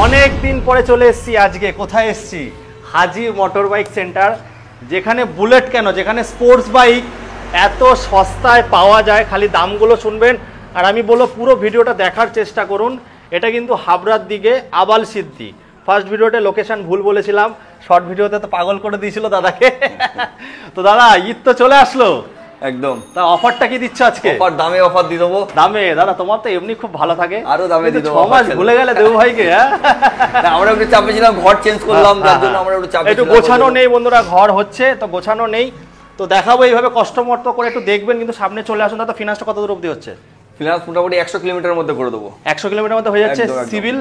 অনেক দিন পরে চলে এসেছি। আজকে কোথায় এসেছি? হাজি মোটর বাইক সেন্টার, যেখানে বুলেট কেন, যেখানে স্পোর্টস বাইক এত সস্তায় পাওয়া যায়। খালি দামগুলো শুনবেন আর আমি বলবো পুরো ভিডিওটা দেখার চেষ্টা করুন। এটা কিন্তু হাবড়ার দিকে আবাল সিদ্ধি। ফার্স্ট ভিডিওতে লোকেশন ভুল বলেছিলাম, শর্ট ভিডিওতে তো পাগল করে দিয়েছিল দাদাকে। তো দাদা ঈদ তো চলে আসলো একদম। তা অফারটা কি দিচ্ছ আজকে? অফার দামে অফার দিয়ে দেবো। দামে দাদা তোমার তো এমনি খুব ভালো থাকে, আরো দামে দিয়ে দেবো। 6 মাস ভুলে গেলে দেবু ভাইকে। আমরা একটু চাপে ছিলাম, ঘর চেঞ্জ করলাম, যার জন্য আমরা একটু চাপে ছিলাম। একটু গোছানো নেই বন্ধুরা, ঘর হচ্ছে তো গোছানো নেই। তো দেখাবো এইভাবে কষ্ট করে একটু দেখবেন, কিন্তু সামনে চলে আসুন। দাদা ফিনান্সটা কত দূর অবধি হচ্ছে? ফিনান্স মোটামুটি 100 কিলোমিটারের মধ্যে করে দেবো। 100 কিলোমিটার মধ্যে হয়ে যাচ্ছে। সিভিল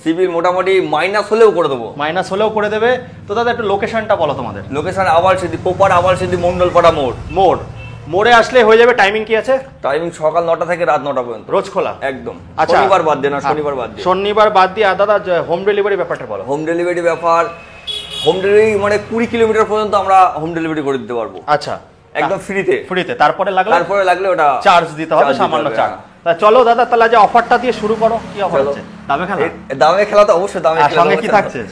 সিভিল মোটামুটি মাইনাস হলেও করে দেবো, মাইনাস হলেও করে দেবে। তো দাদা একটু লোকেশনটা বলো তোমাদের। লোকেশন আবাল সিদ্ধি, প্রপার আবাল সিদ্ধি, মন্ডলপাড়া মোড়। মোড়ে আসলে হয়ে যাবে। টাইমিং কি আছে? টাইমিং সকাল 9টা থেকে রাত 9টা পর্যন্ত, রোজ খোলা একদম। আচ্ছা, শনিবার বাদ দিয়ে না, শনিবার বাদ দিয়ে। শনিবার বাদ দিয়ে। আর দাদা হোম ডেলিভারি ব্যাপারটা বলো। হোম ডেলিভারি ব্যাপার, হোম ডেলিভারি মানে 20 কিলোমিটার পর্যন্ত আমরা হোম ডেলিভারি করে দিতে পারবো। আচ্ছা, একদম ফ্রিতে। তারপরে লাগলে ওটা চার্জ দিতে হবে, সামান্য চার্জ। তা চলো দাদা তাহলে যে অফারটা দিয়ে শুরু করো। কি অফার আছে? দামে খেলা তো অবশ্যই দামে খেলা।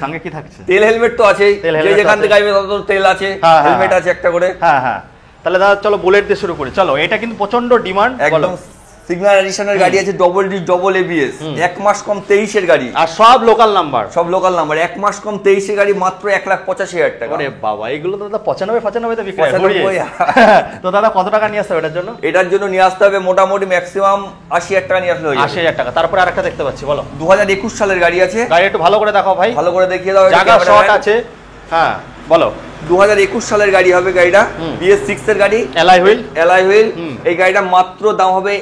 সঙ্গে কি থাকছে? তেল হেলমেট তো আছেই, যে যেখান থেকে আইবে তত তেল আছে, হেলমেট আছে একটা করে। হ্যাঁ। তাহলে দাদা চলো বুলেট দিয়ে শুরু করি। চলো, এটা কিন্তু প্রচন্ড ডিমান্ড। একদম সিগন্যাল এডিশনের গাড়ি আছে, ডবল ডি ডবল এবিএস, 1 মাস কম 23 এর গাড়ি, আর সব লোকাল নাম্বার। 1 মাস কম 23 এর গাড়ি, মাত্র 1,85,000 টাকা। আরে বাবা, এগুলো তো দাদা 95 তে বিক্রি হয়। তো দাদা কত টাকা নিয়ে আসতে হবে এটার জন্য? এটার জন্য নিয়ে আসতে হবে মোটামুটি ম্যাক্সিমাম 80,000 টাকা নিয়ে আসলে হয়ে যাবে। 80,000 টাকা। তারপরে আরেকটা দেখতে পাচ্ছি, বলো। 2021 সালের গাড়ি আছে। গাড়ি একটু ভালো করে দেখাও ভাই, ভালো করে দেখিয়ে দাও। জায়গা শর্ট আছে। হ্যাঁ বলো। 2021 সালের গাড়ি হবে গাড়িটা, BS6 এর গাড়ি, এলআই হুইল। এই গাড়িটা মাত্র দাম হবে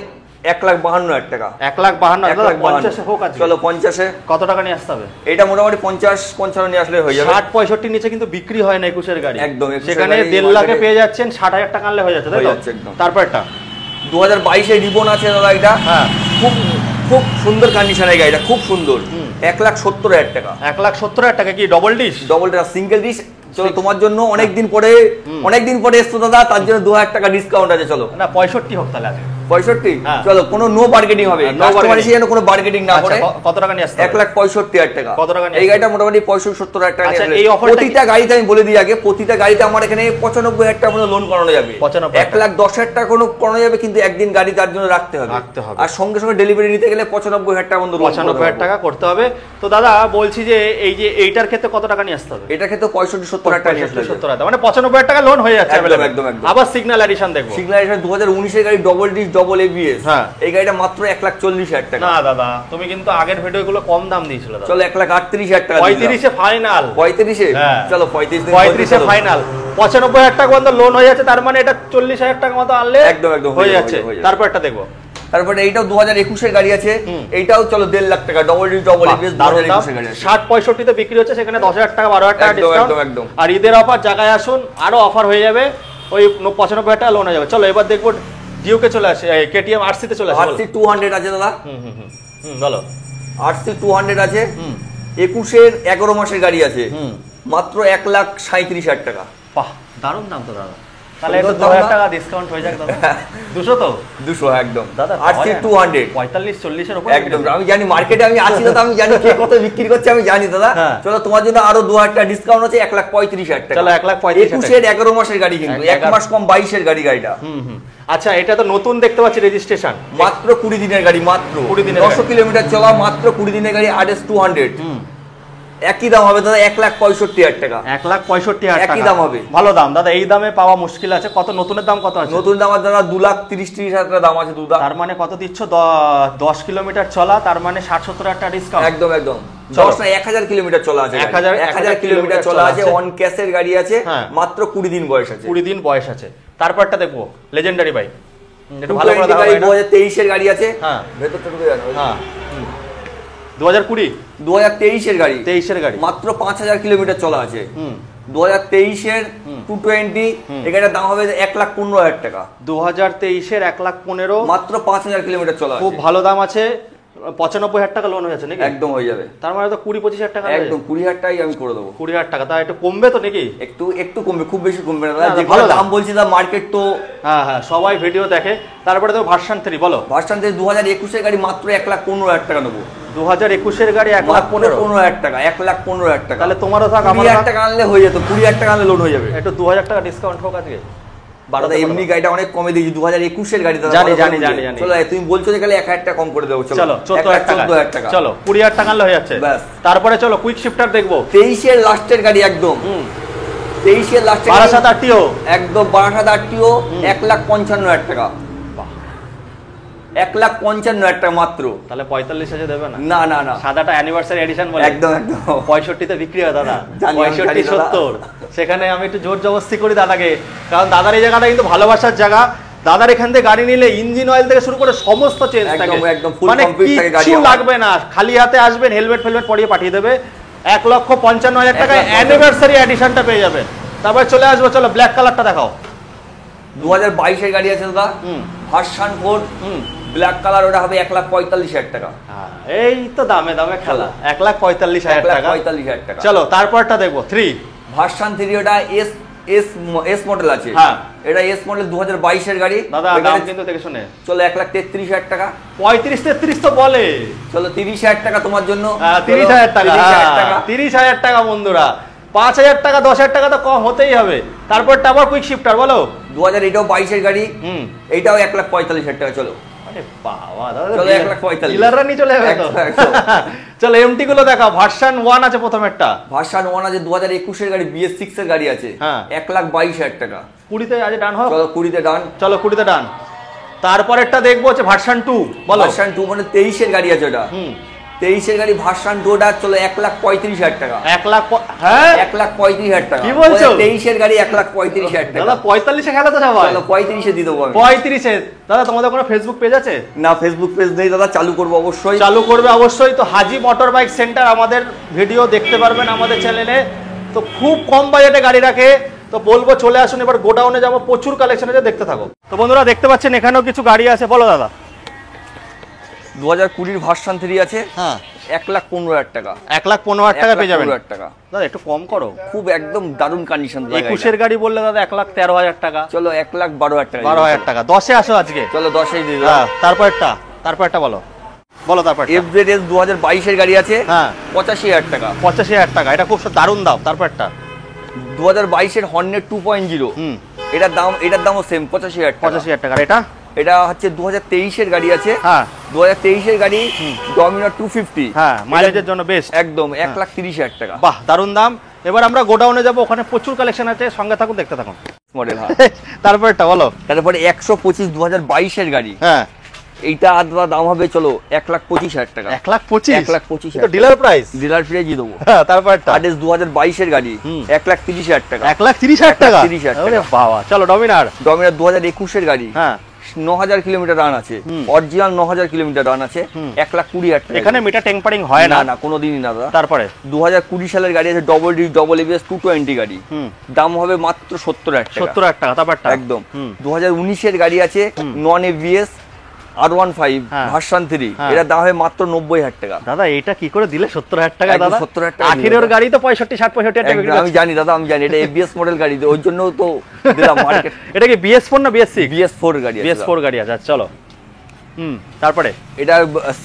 1,52,000 টাকা। 1,52,000। 50 হোক আছে। চলো 50-এ কত টাকা নিয়ে আসতে হবে? এটা মোটামুটি 50-55 নিয়ে আসলে হয়ে যাবে। 60-65 নিচে কিন্তু বিক্রি হয় না 21 এর গাড়ি। একদম। সেখানে 1.5 লাখে পেয়ে যাচ্ছেন, 60,000 টাকা আনলে হয়ে যাচ্ছে, তাই তো? তারপর একটা 2022 এর রিবন আছে দাদা, এটা হ্যাঁ খুব সুন্দর কন্ডিশনের গাড়িটা, খুব সুন্দর। 1,70,000 টাকা। 1,70,000 টাকা। কি double dish? Double dish, single dish. চলো তোমার জন্য অনেকদিন পরে এসছো দাদা, তার জন্য 2,000 টাকা ডিসকাউন্ট আছে। চলো না 65 হোক তাহলে। 65? চলো, কোনো নো বার্গেনিং হবে, কাস্টমার এসে যেন কোনো বার্গেনিং না করে। কত টাকা নিয়ে আসতে? 1,65,000 টাকা। কত টাকা? এই গাড়িটা মোটামুটি 65-70,000 টাকা। এই অফারটা প্রতিটা গাড়িতে আমি বলে দিই আগে, প্রতিটা গাড়িতে আমার এখানে 95,000 টাকা পর্যন্ত লোন করানো যাবে। 1,10,000 টাকা কোনো করানো যাবে, কিন্তু একদিন গাড়ি তার জন্য রাখতে হবে। আর সঙ্গে সঙ্গে ডেলিভারি নিতে গেলে 95,000 টাকা পর্যন্ত 95,000 টাকা করতে হবে। তো দাদা বলছি যে এই যে এইটার ক্ষেত্রে কত টাকা নিয়ে আসতে হবে? এটার ক্ষেত্রে 65-70,000 টাকা নিয়ে আসতে হবে। 70,000 মানে 95,000 টাকা লোন হয়ে যাচ্ছে। একদম। আবার সিগন্যাল এডিশন দেখবো। সিগন্যাল এডিশন 2019 এর গাড়ি, ডবল ডিশ ডবল এবিএস। হ্যাঁ, এই গাড়িটা মাত্র 1,40,000 টাকা। না দাদা তুমি কিন্তু আগের ভিডিওগুলো কম দাম দিয়েছিল দাদা। চলো 1,38,000 টাকা। 35 এ ফাইনাল। 35-এ? চলো 35 এ ফাইনাল। 95,000 টাকা পর্যন্ত লোন হয়ে যাচ্ছে, তার মানে এটা 40,000 টাকা মতো আনলে একদম হয়ে যাচ্ছে। তারপর একটা দেখবো। তারপরে এইটাও 2021 এর গাড়ি আছে, এইটাও চলো 1.5 লাখ টাকা, ডবল ডিশ ডবল এবিএস, 2021 এর গাড়ি আছে। 60-65 তে বিক্রি হচ্ছে, সেখানে 10,000 টাকা 12,000 টাকা ডিসকাউন্ট। একদম। আর ঈদের অফার, জায়গায় আসুন আরো অফার হয়ে যাবে। ওই 95,000 টাকা লোন হয়ে যাবে। চলো এবার দেখবো জিওকে চলে আসে, কেটিএম আরসি তে চলে আসে। আরসি 200 আছে দাদা। বলো। আরসি 200 আছে, 21 এর 11 মাসের গাড়ি আছে, মাত্র 1,37,000 টাকা। বাহ, দারুণ দাম তো দাদা। তাহলে একটু 2,000 টাকা ডিসকাউন্ট হয়ে যাক দাদা। 200 তো? 200 একদম দাদা। আরসি 200 45-40 এর উপর একদম। আমি জানি মার্কেটে আমি আছি দাদা, আমি জানি কে কত বিক্রি করছে, আমি জানি দাদা। চলো তোমার জন্য আরো 2,000 টাকা ডিসকাউন্ট আছে, 1,35,000 টাকা। চলো 1,35,000। 21 এর 11 মাসের গাড়ি, কিন্তু 1 মাস কম 22 এর গাড়িটা। আচ্ছা, এটা তো নতুন দেখতে পাচ্ছি, রেজিস্ট্রেশন মাত্র 20 দিনের গাড়ি, মাত্র 20 দিনের। 900 কিলোমিটার চলা, মাত্র 20 দিনের গাড়ি, RS 200। একই দাম হবে দাদা, 1,65,000 টাকা। 1,65,000 টাকা একই দাম হবে। ভালো দাম দাদা, এই দামে পাওয়া মুশকিল আছে। কত নতুনের দাম কত আছে? নতুন দাম দাদা 2,30,000 টাকা দাম আছে। তার মানে কত দিচ্ছ? 10 কিলোমিটার চলা, তার মানে 60-70,000 টাকা ডিসকাউন্ট। একদম। 10,000 কিলোমিটার চলা আছে, 1,000 কিলোমিটার চলা আছে, অন ক্যাশের গাড়ি আছে, মাত্র 20 দিন বয়স আছে। 20 দিন বয়স আছে। তারপরটা দেখবো, লেজেন্ডারি বাইক। এটা ভালো করে দেখাও। 2023 এর গাড়ি আছে। হ্যাঁ, ভেতরটা ঢুকে যান। হ্যাঁ, 2023 এর গাড়ি, 23 এর গাড়ি, মাত্র 5,000 কিলোমিটার চলা আছে। 2023 এর 220, এটার দাম হবে 1,15,000 টাকা। 2023 এর 1,15,000, মাত্র 5,000 কিলোমিটার চলা আছে। খুব ভালো দাম আছে। 95,000 টাকা লোন হয়ে যাচ্ছে নাকি? একদম হয়ে যাবে। তার মানে তো 20-25,000 টাকা, একদম 20,000 টাকাই আমি করে দেবো। 20,000 টাকা, তা একটু কমবে তো নাকি? একটু কমবে, খুব বেশি কমবে না দাদা, ভালো দাম বলছি দাদা, মার্কেট তো। হ্যাঁ হ্যাঁ, সবাই ভিডিও দেখে। তারপরে তো ভার্সন 3 বলো। ভার্সন 3 2021 এর গাড়ি মাত্র 1,15,000 টাকা নেবো। 2021 এর গাড়ি 1,15,000 টাকা, 1,15,000 টাকা। তাহলে তোমারও থাক, আমার 20,000 টাকা আনলে হয়ে যেত, 20,000 টাকা আনলে লোন হয়ে যাবে। একটু 2,000 টাকা ডিসকাউন্ট হোক আজকে। দাদা এমনি গাড়িটা অনেক কমে দিয়েছি, 2021 এর গাড়ি দাদা। জানি। চলো তুমি বলছো যে গেলে 1,000 টাকা কম করে দেবো। চলো 14,000 টাকা। চলো 20,000 টাকা আনলে হয়ে যাচ্ছে। ব্যাস। তারপরে চলো কুইক শিফটার দেখবো। 23 এর লাস্টের গাড়ি একদম। 23 এর লাস্টের গাড়ি, বারাসাত আরটিও একদম, বারাসাত আরটিও 1,55,000 টাকা। 1,55,000 টাকা মাত্র। তাহলে 45,000 দেবে না? না, সাদাটা অ্যানিভার্সারি এডিশন বলে। একদম 65 তে বিক্রি হয় দাদা, 65 70। সেখানে আমি একটু জোর জবরদস্তি করি দাদাকে, কারণ দাদার এই জায়গাটা কিন্তু ভালোবাসার জায়গা। দাদার এখান থেকে গাড়ি নিলে ইঞ্জিন অয়েল থেকে শুরু করে সমস্ত চেঞ্জ থাকে, মানে কিছু লাগবে না, খালি হাতে আসবেন, হেলমেট পরিয়ে পাঠিয়ে দেবে। 1,55,000 টাকায় অ্যানিভার্সারি এডিশনটা পেয়ে যাবে। তারপর চলে আসবো, চলো ব্ল্যাক কালারটা দেখাও। 2022 এর গাড়ি আছে দাদা, ভার্সন 4, ব্ল্যাক কালার, ওটা হবে 1,45,000 টাকা। এই তো দামে খেলা, 1,45,000 টাকা। 1,45,000 টাকা। চলো তারপরটা দেখবো 3 ভার্সন 3, ওটা এস মডেল আছে। হ্যাঁ, এটা এস মডেল 2022 এর গাড়ি দাদা, দাম কিন্তু দেখে শুনে। চলো 1,33,000 টাকা। 35-33 তো বলে। চলো 30,000 টাকা তোমার জন্য। 30,000 টাকা, 30,000 টাকা বন্ধুরা। 5,000 টাকা 10,000 টাকা তো কম হতেই হবে। তারপরটা আবার কুইক শিফটার বলো। 2022 এর গাড়ি, এইটাও 1,45,000 টাকা। চলো বাবা দাদা, চলো 1,45,000 ডিলাররা নিয়ে চলে যাবে তো। চলো এমটি গুলো দেখাও। ভার্সন 1 আছে প্রথমেরটা। ভার্সন 1 আছে 2021 এর গাড়ি, BS6 এর গাড়ি আছে। 1,22,000 টাকা। 20-তে আজ ডান হোক। চলো 20-তে ডান। চলো 20-তে ডান। তারপরেরটা দেখবো হচ্ছে ভার্সন 2 বলো। ভার্সন 2 মানে 23 এর গাড়ি আছে ওটা। 23 এর গাড়ি ভার্সন 2, ওটা চলো 1,35,000 টাকা। 1,35,000 টাকা। কি বলছো? 23 এর গাড়ি 1,35,000 টাকা। দাদা 45-এ খেলা তো সবাই। চলো 35-এ দিয়ে দেবো আমি। 35-এ। দাদা তোমাদের কোনো ফেসবুক পেজ আছে? না, ফেসবুক পেজ নেই দাদা, চালু করবো অবশ্যই। চালু করবে অবশ্যই। তো হাজি মোটর বাইক সেন্টার, আমাদের ভিডিও দেখতে পারবেন আমাদের চ্যানেলে। তো খুব কম বাজেটে গাড়ি রাখে। তো বলবো চলে আসুন, এবার গোডাউনে যাবো, প্রচুর কালেকশন আছে, দেখতে থাকো। তো বন্ধুরা দেখতে পাচ্ছেন এখানেও কিছু গাড়ি আছে, বলো দাদা। 2020 ভার্সন 3 আছে। হ্যাঁ, 1,15,000 টাকা। 1,15,000 টাকা পেয়ে যাবেন। 1,15,000 টাকা। দাদা একটু কম করো। খুব একদম দারুণ কন্ডিশন। 21 এর গাড়ি বললে দাদা 1,13,000 টাকা। চলো 1,12,000 টাকা। 12,000 টাকা। 10-এ আসো আজকে। চলো 10-এই দিয়ে দাও। তারপরটা বলো তারপর। FZS 2022 এর গাড়ি আছে। হ্যাঁ, 85,000 টাকা। 85,000 টাকা, এটা খুব দারুণ দাম। তারপরটা 2022 এর হর্নেট 2.0, এটার দামও সেম 85,000 টাকা। 85,000 টাকা। এটা হচ্ছে 2023 এর গাড়ি আছে। হ্যাঁ, 2023 এর গাড়ি, ডমিনার 250। হ্যাঁ, মাইলেজের জন্য বেস্ট। একদম 1,30,000 টাকা। বাহ, দারুণ দাম। এবার আমরা গোডাউনে যাব, ওখানে প্রচুর কালেকশন আছে, সঙ্গে থাকুন, দেখতে থাকুন। মডেল। হ্যাঁ, তারপরটা বলো। তারপরে 125 2022 এর গাড়ি। হ্যাঁ, এইটা আদা দাম হবে চলো 1,25,000 টাকা। 1,25,000 তো ডিলার প্রাইস দেবো। তারপরটা আরএস 2022 এর গাড়ি, 1,30,000 টাকা। 1,30,000 টাকা। 30,000 ওরে বাবা। চলো ডমিনার 2021 এর গাড়ি। হ্যাঁ, 9,000 কিলোমিটার রান আছে, অরিজিনাল 9,000 কিলোমিটার রান আছে, 1,20,000 টাকা। এখানে মিটার টেম্পারিং হয় না? না, কোনোদিনই না দাদা। তারপরে 2020 সালের গাড়ি আছে, ডবল ডি ডবল এবিএস 220 গাড়ি, দাম হবে মাত্র 70,000 টাকা। 70,000 টাকা। তারপরটা একদম 2019 এর গাড়ি আছে, নন এবিএস R15 ভার্সন 3, এটার দাম হবে মাত্র 90,000 টাকা। দাদা এটা কি করে দিলে 70,000 টাকা? দাদা 70,000 টাকা। 18 এর গাড়ি তো 65-65 টাকা। আমি জানি দাদা, আমি জানি, এটা এবিএস মডেল গাড়ি, ওই জন্য তো দিলাম মার্কেট। এটা কি BS4 না BS6? BS4 গাড়ি আছে। BS4 গাড়ি আছে। চলো তারপরে এটা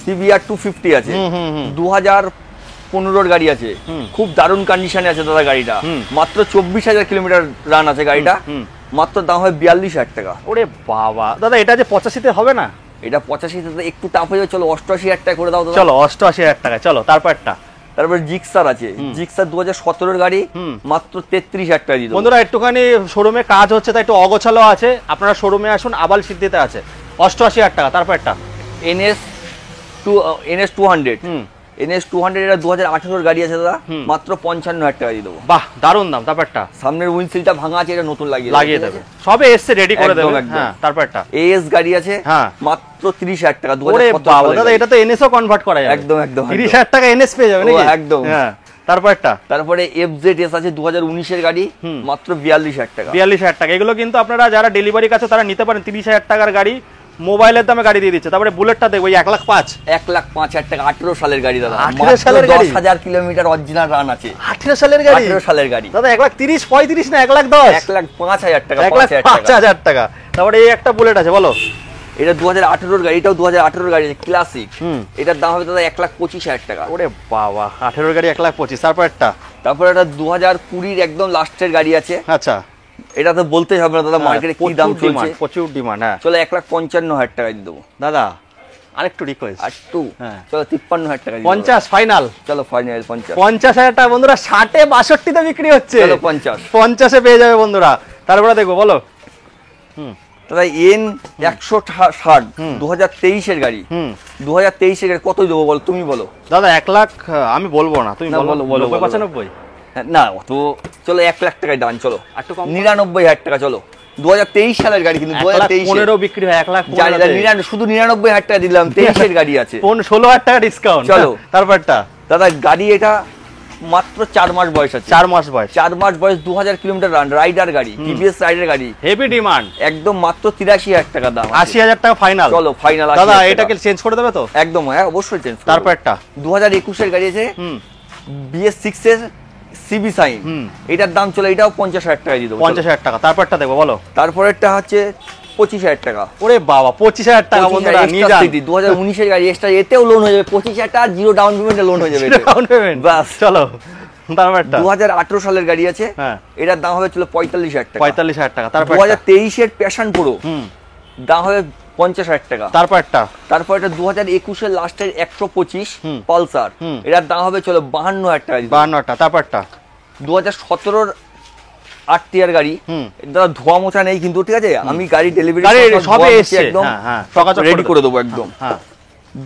CBR 250 আছে, 2015 গাড়ি আছে, খুব দারুণ কন্ডিশনে আছে দাদা গাড়িটা। মাত্র 24,000 কিলোমিটার রান আছে গাড়িটা, মাত্র দাম হয় 42,000 টাকা। ওরে বাবা দাদা, এটা যে 85-তে হবে না? এটা 85-তে একটু টাফ হয়ে যাবে। চলো 88,000 টাকা করে দাও দাদা। চলো 88,000 টাকা। চলো তারপরে জিক্সার আছে, জিক্সার 2017 এর গাড়ি, মাত্র 33,000 টাকা দিয়ে। বন্ধুরা একটুখানি শোরুমে কাজ হচ্ছে, তাই একটু অগোছালো আছে, আপনারা শোরুমে আসুন, আবাল সিদ্ধিতে আছে। 88,000 টাকা। তারপরটা NS 200, এটা 2018 গাড়ি আছে দাদা, মাত্র 55,000 টাকা দিয়ে দেবো। বাহ, দারুণ দাম। তারপরটা সামনের উইন্ডশিল্ডটা ভাঙা আছে, এটা নতুন লাগিয়ে দেবে, সবে এসছে, রেডি করে দেবে। হ্যাঁ, তারপরটা AS গাড়ি আছে, মাত্র 30,000 টাকা। 2017 দাদা, এটা তো NS ও কনভার্ট করা যাবে। একদম 30,000 টাকা NS পেয়ে যাবে নাকি? একদম। হ্যাঁ, তারপরে FZS আছে 2019 এর গাড়ি, মাত্র 42,000 টাকা। 42,000 টাকা। এগুলো কিন্তু আপনারা যারা ডেলিভারি কাছে তারা নিতে পারেন। 30,000 টাকার গাড়ি, মোবাইলের দামে গাড়ি দিয়ে দিচ্ছে। তারপরে বুলেটটা দেখবো 1,05,000 1,05,000 টাকা, 18 সালের গাড়ি দাদা। 18 সালের গাড়ি, 10,000 কিলোমিটার অরিজিনাল রান আছে। 18 সালের গাড়ি, 18 সালের গাড়ি দাদা 1,30,000 35 না 1,10,000? 1,05,000 টাকা, 1,05,000 টাকা। তারপরে এই একটা বুলেট আছে, বলো। এটা 2018 গাড়ি, এটাও 2018 গাড়ি, ক্লাসিক। এটার দাম হবে দাদা 1,25,000 টাকা। ওরে বাবা, 18 গাড়ি 1,25,000। তারপর এটা 2020 একদম লাস্টের গাড়ি আছে। আচ্ছা, এটা তো বলতেই হবে না দাদা, মার্কেটে কি দাম চলছে, প্রচুর ডিমান্ড। হ্যাঁ, চলো 1,55,000 টাকা দিয়ে দেবো দাদা। আরেকটু রিকোয়েস্ট, একটু হ্যাঁ, চলো 53,000 টাকা, 50 ফাইনাল। চলো ফাইনাল 50,000 টাকা বন্ধুরা। 60 62 তে বিক্রি হচ্ছে, চলো 50 এ পেয়ে যাবে বন্ধুরা। তারপরে দেখবো, বলো। দাদা N160 2023 এর গাড়ি, 2023 এর গাড়ি কত দেবো বলো, তুমি বলো। দাদা 1 লাখ আমি বলবো না, তুমি বলো। 95? না তো চলো 1 লাখ টাকায় ডান, চলো 99,000 টাকা। চলো 2023 সালের গাড়ি, কিন্তু 2023 15 বিক্রি হয়, 1 লাখ শুধু 99,000 টাকা দিলাম। 23 এর গাড়ি আছে, 16,000 টাকা ডিসকাউন্ট। চলো তারপরটা দাদা, গাড়ি এটা মাত্র 4 মাস বয়স আছে, 4 মাস বয়স, 4 মাস বয়স, 2000 কিলোমিটার রান, রাইডার গাড়ি, টিভিএস রাইডার গাড়ি, হেভি ডিমান্ড, একদম মাত্র 83,000 টাকা দাম, 80,000 টাকা ফাইনাল। চলো ফাইনাল। দাদা এটাকে চেঞ্জ করে দেবে তো? একদম, হ্যাঁ অবশ্যই চেঞ্জ। তারপরটা 2021 এর গাড়ি আছে, BS6 এর সিবি সাইন, এটার দাম চলে, এটাও 50,000 টাকা দিয়ে দেবো, 50,000 টাকা। তারপরটা দেখবো, বলো। তারপরেরটা হচ্ছে 25,000 টাকা। ওরে বাবা, 25,000 টাকা বন্ধুরা, নিয়ে যান। 2019 এর গাড়ি, এক্সট্রা, এতেও লোন হয়ে যাবে 25,000 টাকা, জিরো ডাউন পেমেন্টে লোন হয়ে যাবে, ডাউন পেমেন্ট, বাস। চলো তারপরটা 2018 সালের গাড়ি আছে, হ্যাঁ, এটার দাম হবে চলো 45,000 টাকা, 45,000 টাকা। তারপর 2023 এর প্যাশন প্রো, দাম হবে 50,000 টাকা। তারপর এটা 2021 এর লাস্টের 125 পালসার, এটার দাম হবে চলো 52,000 টাকা, 52 টাকা। তারপরটা 2017 এর 8 টিয়ার গাড়ি, দাদা ধোয়া মোছা নেই কিন্তু, ঠিক আছে, আমি গাড়ি ডেলিভারি সবে এসে একদম রেডি করে দেবো একদম।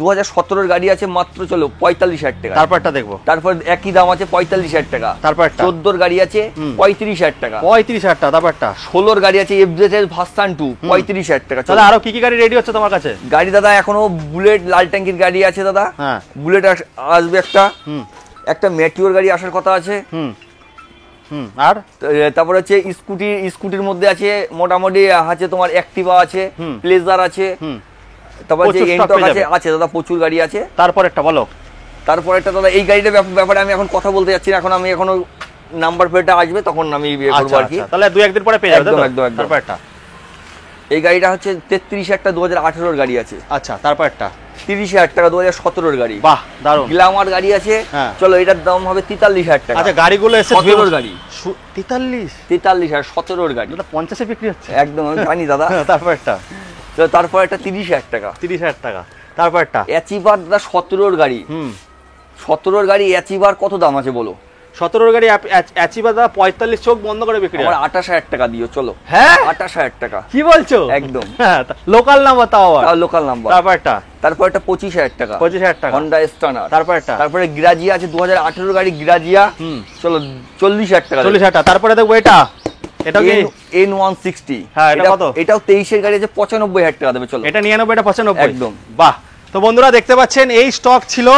2017 এর গাড়ি আছে মাত্র চলো 45,000 টাকা। তারপরটা দেখবো, তারপর একই দাম আছে 45,000 টাকা। তারপর 14 এর গাড়ি আছে 35,000 টাকা, 35,000 টাকা। তারপরটা 16 এর গাড়ি আছে FZ ভার্সন 2, 35,000 টাকা। তাহলে আরো কি কি গাড়ি রেডি হচ্ছে তোমার কাছে? গাড়ি দাদা এখনো বুলেট লাল ট্যাঙ্কির গাড়ি আছে দাদা, হ্যাঁ, বুলেট আসবে একটা ম্যাটিওর গাড়ি আসার কথা আছে। আর তারপর হচ্ছে স্কুটির মধ্যে আছে মোটামুটি আছে তোমার অ্যাক্টিভা আছে, প্লেজার আছে, তারপর যে এন্টক আছে দাদা, প্রচুর গাড়ি আছে। তারপরেরটা বলো। তারপরেরটা দাদা, এই গাড়িটার ব্যাপারে আমি এখন কথা বলতে যাচ্ছি না, এখন আমি এখনো নাম্বার প্লেটটা আসবে তখন আমি বিয়ে করব আর কি। তাহলে 2-1 দিন পরে পেয়ে যাবে। একদম। তারপরটা এই গাড়িটা হচ্ছে 33,000 টাকা, 2018 এর গাড়ি আছে। আচ্ছা, তারপরটা 30,000 টাকা, 2017 এর গাড়ি। বাহ, দারুণ। গ্ল্যামার গাড়ি আছে, চলো এটার দাম হবে 43,000 টাকা। আচ্ছা, গাড়িগুলো এসে 17 এর গাড়ি, 43,000 17 এর গাড়ি, দাদা 50 এ বিক্রি হচ্ছে, একদম আমি জানি দাদা। তারপরটা তারপর একটা 30,000 টাকা, 30,000 টাকা। তারপরটা অ্যাচিভার দাদা 17 এর গাড়ি, 17 এর গাড়ি অ্যাচিভার কত দাম আছে বলো? 17 এর গাড়ি অ্যাচিভার দাদা 45 চোখ বন্ধ করে বিক্রি হয়। আমার 28,000 টাকা দিও, চলো। হ্যাঁ, 28,000 টাকা। কি বলছো? একদম লোকাল নাম্বার, তাও লোকাল নাম্বার। তারপর একটা 25,000 টাকা, 25,000 টাকা হন্ডা স্টানার। তারপরে গ্রাজিয়া আছে 2018 গাড়ি, গ্রাজিয়া, চলো 40,000 টাকা, 40,000 টাকা। তারপরে দেখো এটা কি N160, হ্যাঁ, এটা কত? এটাও 23 এর গাড়ি আছে, 95,000 টাকা দেবে, চলো। এটা 99, এটা 95, একদম। বাহ। তো বন্ধুরা দেখতে পাচ্ছেন এই স্টক ছিল,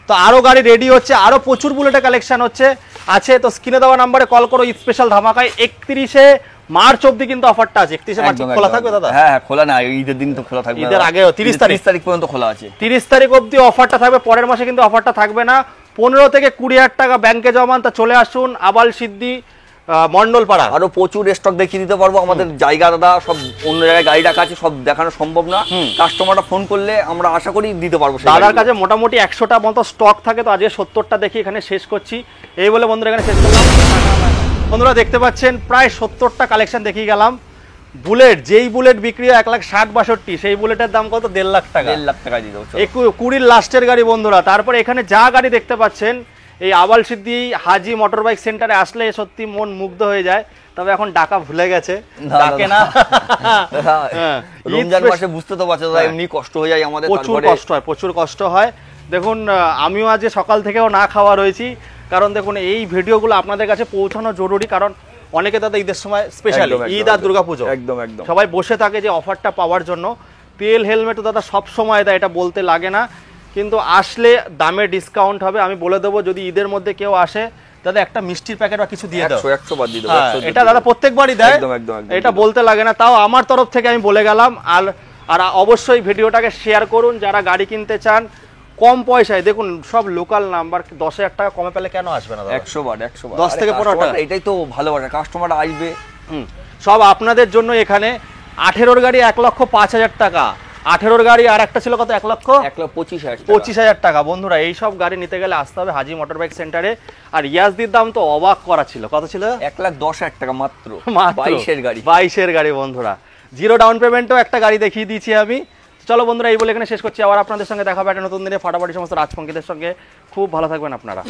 তো আরো গাড়ি রেডি হচ্ছে, আরো প্রচুর বুলেটের কালেকশন আছে। তো স্ক্রিনে দেওয়া নম্বরে কল করো, স্পেশাল ধামাকায় 31 মার্চ অবধি কিন্তু অফারটা আছে। 31 মার্চ খোলা থাকবে দাদা? হ্যাঁ, খোলা না, ঈদের দিন তো খোলা থাকবে, ঈদের আগে 30 তারিখ পর্যন্ত খোলা আছে। 30 তারিখ অবধি অফারটা থাকবে, পরের মাসে কিন্তু অফারটা থাকবে না। 15 থেকে 20,000 টাকা ব্যাংকে জমান। তা চলে আসুন আবাল সিদ্ধি মন্ডলপাড়া। আরো প্রচুর স্টক দেখিয়ে দিতে পারবো, আমাদের জায়গা দাদা সব অন্য জায়গায় গাড়ি রাখা আছে, সব দেখানো সম্ভব না। কাস্টমাররা ফোন করলে আমরা আশা করি দিতে পারবো। দাদার কাছে মোটামুটি 100টা মতো স্টক থাকে, তো আজকে 70টা দেখি এখানে শেষ করছি। এই বলে বন্ধুরা এখানে শেষ করলাম। বন্ধুরা দেখতে পাচ্ছেন প্রায় 70টা কালেকশন দেখিয়ে গেলাম। বুলেট, যেই বুলেট বিক্রি হয় 1,60,62, সেই বুলেটের দাম কত? 1.5 লাখ টাকা। 1.5 লাখ টাকা দিয়ে দেবো, 20 লাস্টের গাড়ি বন্ধুরা। তারপরে এখানে যা গাড়ি দেখতে পাচ্ছেন, এই আবাল সিদ্ধি হাজি মোটর বাইক সেন্টারে আসলে সত্যি মন মুগ্ধ হয়ে যায়। তবে এখন ডাকা ভুলে গেছে, ডাকে না। রমজান মাসে বুঝতে তো পারছো, এমনি কষ্ট হয়ে যায় আমাদের, প্রচুর কষ্ট হয়। দেখুন, আমিও আজ সকাল থেকেও না খাওয়া রয়েছি, কারণ দেখুন এই ভিডিওগুলো আপনাদের কাছে পৌঁছানো জরুরি। কারণ অনেকে দাদা ঈদের সময়, স্পেশালি ঈদ আর দুর্গাপুজো, একদম সবাই বসে থাকে যে অফারটা পাওয়ার জন্য। তেল হেলমেট দাদা সব সময় দেয়, এটা বলতে লাগে না, কিন্তু আসলে দামে ডিসকাউন্ট হবে। আমি বলে দেবো, যদি ঈদের মধ্যে কেউ আসে দাদা একটা মিষ্টির প্যাকেট বা কিছু দিয়ে দাও, 100 বাদ দিয়ে দেবো। এটা দাদা প্রত্যেকবারই দেয়, এটা বলতে লাগে না। তাও আমার তরফ থেকে আমি বলে গেলাম। আর আর অবশ্যই ভিডিওটাকে শেয়ার করুন যারা গাড়ি কিনতে চান কম পয়সায়। দেখুন সব লোকাল নাম্বার, 10,000 টাকা কমে পেলে কেন আসবে না? 100 বার 10 থেকে 15 টাকা, এটাই তো ভালোবাসা, কাস্টমার আসবে। সব আপনাদের জন্য। এখানে 18 গাড়ি 1,05,000 টাকা, 18 গাড়ি আর একটা ছিল কত, 1,25,000 টাকা। বন্ধুরা এই সব গাড়ি নিতে গেলে আসতে হবে হাজি মোটর বাইক সেন্টারে। আর ইয়াজদির দাম তো অবাক করা ছিল, কত ছিল? 1,10,000 টাকা মাত্র 22-এর গাড়ি বন্ধুরা। জিরো ডাউন পেমেন্টও একটা গাড়ি দেখিয়ে দিয়েছি আমি। চলো বন্ধুরা এই বলে এখানে শেষ করছি, আবার আপনাদের সঙ্গে দেখা হবে একটা নতুন দিনে ফাটাফাটি সমস্ত রাজপঙ্কিদের সঙ্গে। খুব ভালো থাকবেন আপনারা।